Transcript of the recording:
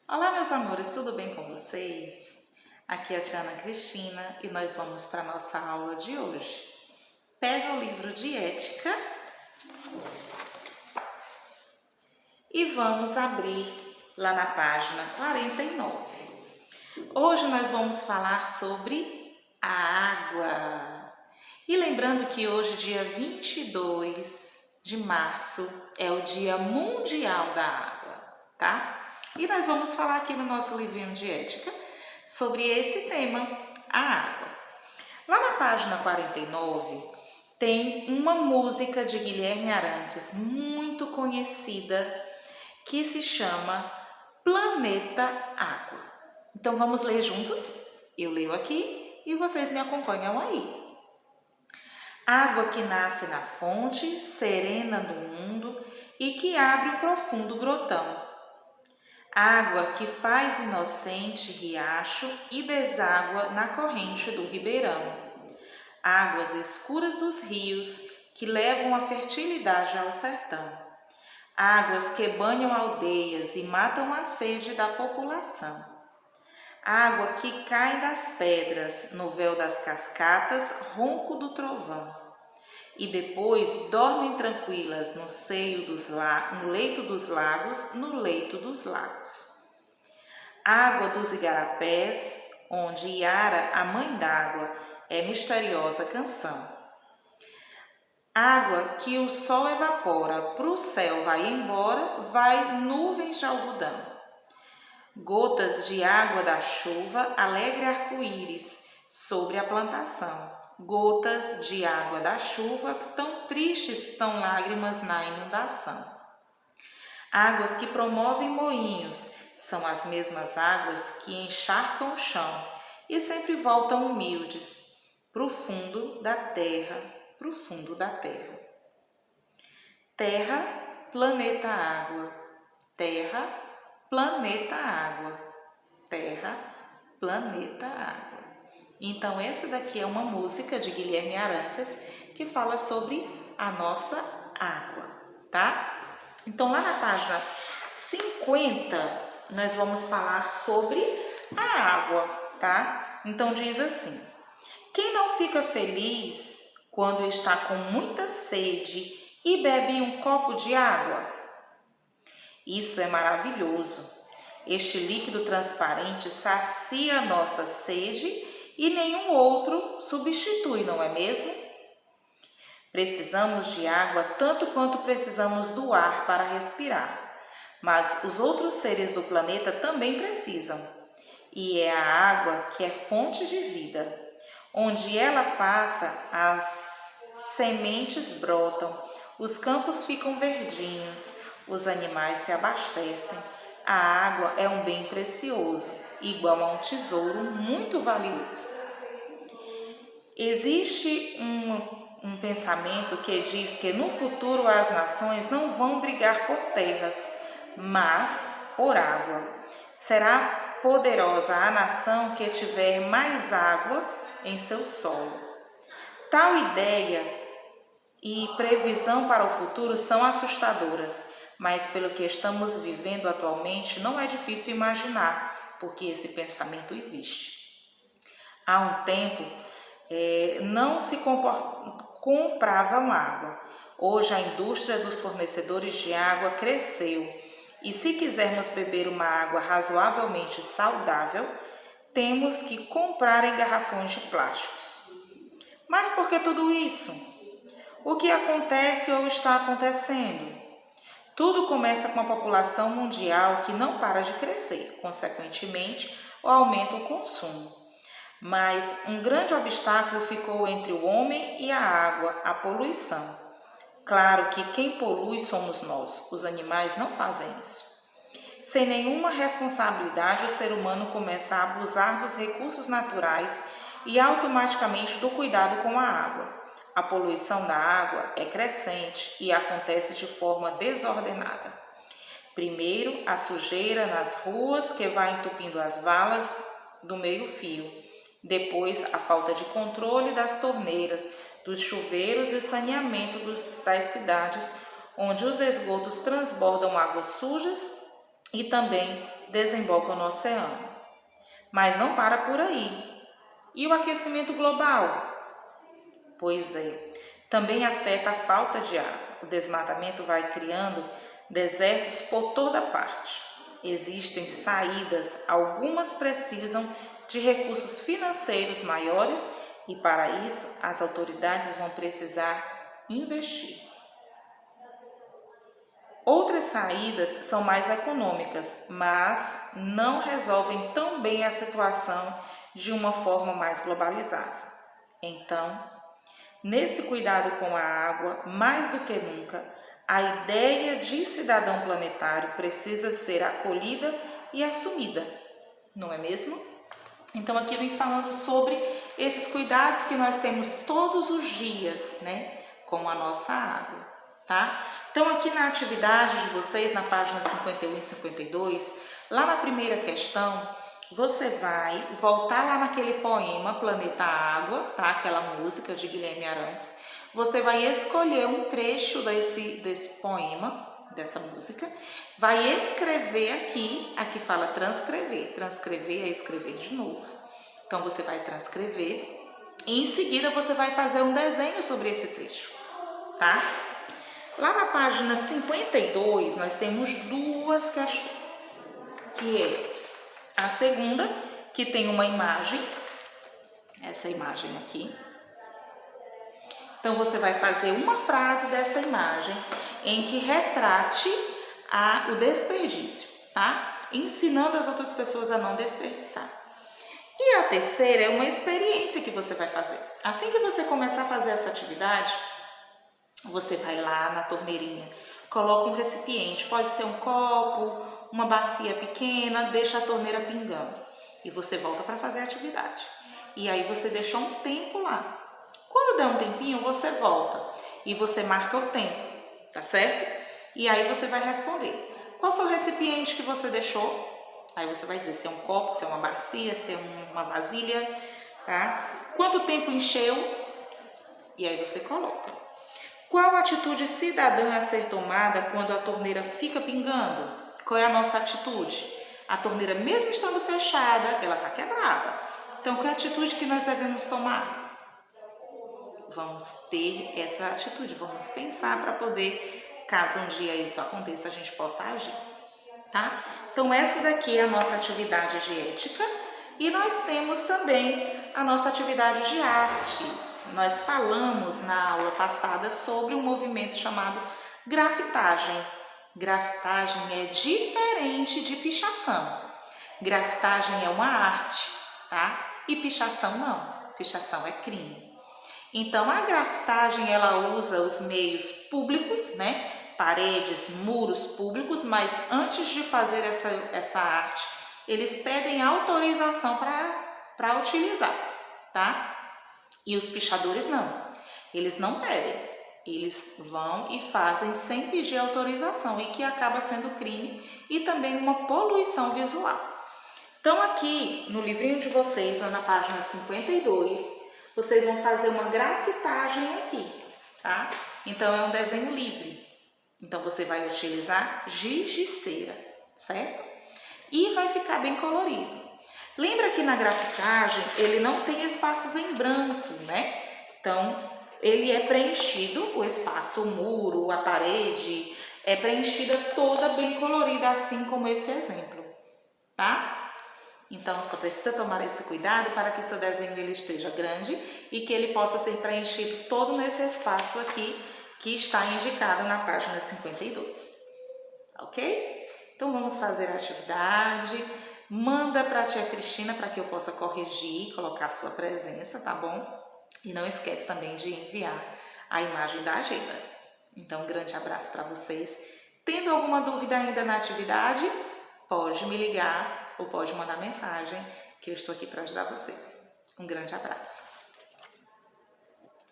Olá, meus amores, tudo bem com vocês? Aqui é a tia Ana Cristina e nós vamos para a nossa aula de hoje. Pega o livro de ética e vamos abrir lá na página 49. Hoje nós vamos falar sobre a água. E lembrando que hoje, dia 22 de março, é o Dia Mundial da Água, tá? E nós vamos falar aqui no nosso livrinho de ética sobre esse tema, a água. Lá na página 49 tem uma música de Guilherme Arantes muito conhecida que se chama Planeta Água. Então vamos ler juntos? Eu leio aqui e vocês me acompanham aí. Água que nasce na fonte, serena do mundo e que abre um profundo grotão. Água que faz inocente riacho e deságua na corrente do ribeirão. Águas escuras dos rios que levam a fertilidade ao sertão. Águas que banham aldeias e matam a sede da população. Água que cai das pedras no véu das cascatas, ronco do trovão. E depois dormem tranquilas no leito dos lagos, no leito dos lagos. Água dos igarapés, onde Iara, a mãe d'água, é misteriosa canção. Água que o sol evapora, pro céu vai embora, vai nuvens de algodão. Gotas de água da chuva, alegre arco-íris sobre a plantação. Gotas de água da chuva, tão tristes, tão lágrimas na inundação. Águas que promovem moinhos, são as mesmas águas que encharcam o chão e sempre voltam humildes pro fundo da terra, pro fundo da terra. Terra, planeta água. Terra, planeta água. Terra, planeta água. Então, essa daqui é uma música de Guilherme Arantes que fala sobre a nossa água, tá? Então, lá na página 50, nós vamos falar sobre a água, tá? Então, diz assim: quem não fica feliz quando está com muita sede e bebe um copo de água? Isso é maravilhoso. Este líquido transparente sacia a nossa sede e nenhum outro substitui, não é mesmo? Precisamos de água tanto quanto precisamos do ar para respirar, mas os outros seres do planeta também precisam. E é a água que é fonte de vida. Onde ela passa, as sementes brotam, os campos ficam verdinhos, os animais se abastecem. A água é um bem precioso, igual a um tesouro muito valioso. Existe um pensamento que diz que no futuro as nações não vão brigar por terras, mas por água. Será poderosa a nação que tiver mais água em seu solo. Tal ideia e previsão para o futuro são assustadoras, mas pelo que estamos vivendo atualmente não é difícil imaginar, porque esse pensamento existe. Há um tempo não se compravam água. Hoje a indústria dos fornecedores de água cresceu e se quisermos beber uma água razoavelmente saudável, temos que comprar em garrafões de plásticos. Mas por que tudo isso? O que acontece ou está acontecendo? Tudo começa com a população mundial que não para de crescer, consequentemente, aumenta o consumo. Mas um grande obstáculo ficou entre o homem e a água, a poluição. Claro que quem polui somos nós, os animais não fazem isso. Sem nenhuma responsabilidade, o ser humano começa a abusar dos recursos naturais e automaticamente do cuidado com a água. A poluição da água é crescente e acontece de forma desordenada. Primeiro, a sujeira nas ruas que vai entupindo as valas do meio-fio. Depois, a falta de controle das torneiras, dos chuveiros e o saneamento das cidades, onde os esgotos transbordam águas sujas e também desembocam no oceano. Mas não para por aí. E o aquecimento global? Pois é, também afeta a falta de água. O desmatamento vai criando desertos por toda parte. Existem saídas, algumas precisam de recursos financeiros maiores e para isso as autoridades vão precisar investir. Outras saídas são mais econômicas, mas não resolvem tão bem a situação de uma forma mais globalizada. Então, nesse cuidado com a água, mais do que nunca, a ideia de cidadão planetário precisa ser acolhida e assumida, não é mesmo? Então aqui vem falando sobre esses cuidados que nós temos todos os dias, né, com a nossa água, tá? Então aqui na atividade de vocês, na página 51 e 52, lá na primeira questão, você vai voltar lá naquele poema Planeta Água, tá? Aquela música de Guilherme Arantes. Você vai escolher um trecho desse poema, dessa música, vai escrever aqui fala transcrever, transcrever é escrever de novo. Então você vai transcrever e em seguida você vai fazer um desenho sobre esse trecho, tá? Lá na página 52 nós temos duas questões, que é a segunda, que tem uma imagem, essa imagem aqui. Então você vai fazer uma frase dessa imagem em que retrate o desperdício, tá? Ensinando as outras pessoas a não desperdiçar. E a terceira é uma experiência que você vai fazer. Assim que você começar a fazer essa atividade, você vai lá na torneirinha, coloca um recipiente, pode ser um copo, uma bacia pequena, deixa a torneira pingando e você volta para fazer a atividade. E aí você deixa um tempo lá. Quando der um tempinho, você volta e você marca o tempo, tá certo? E aí você vai responder. Qual foi o recipiente que você deixou? Aí você vai dizer se é um copo, se é uma bacia, se é uma vasilha, tá? Quanto tempo encheu? E aí você coloca. Qual atitude cidadã a ser tomada quando a torneira fica pingando? Qual é a nossa atitude? A torneira, mesmo estando fechada, ela está quebrada. Então, qual é a atitude que nós devemos tomar? Vamos ter essa atitude, vamos pensar para poder, caso um dia isso aconteça, a gente possa agir, tá? Então, essa daqui é a nossa atividade de ética e nós temos também a nossa atividade de artes. Nós falamos na aula passada sobre um movimento chamado grafitagem. Grafitagem é diferente de pichação. Grafitagem é uma arte, tá? E pichação não. Pichação é crime. Então, a grafitagem, ela usa os meios públicos, né? Paredes, muros públicos, mas antes de fazer essa arte, eles pedem autorização para utilizar, tá? E os pichadores não, eles não pedem, eles vão e fazem sem pedir autorização e que acaba sendo crime e também uma poluição visual. Então aqui no livrinho de vocês, lá na página 52, vocês vão fazer uma grafitagem aqui, tá? Então é um desenho livre. Então você vai utilizar giz de cera, certo? E vai ficar bem colorido. Lembra que na grafitagem ele não tem espaços em branco, né? Então ele é preenchido, o espaço, o muro, a parede, é preenchida toda bem colorida, assim como esse exemplo, tá? Então, só precisa tomar esse cuidado para que o seu desenho ele esteja grande e que ele possa ser preenchido todo nesse espaço aqui que está indicado na página 52, ok? Então, vamos fazer a atividade. Manda para a tia Cristina para que eu possa corrigir e colocar a sua presença, tá bom? E não esquece também de enviar a imagem da agenda. Então, um grande abraço para vocês. Tendo alguma dúvida ainda na atividade, pode me ligar ou pode mandar mensagem que eu estou aqui para ajudar vocês. Um grande abraço.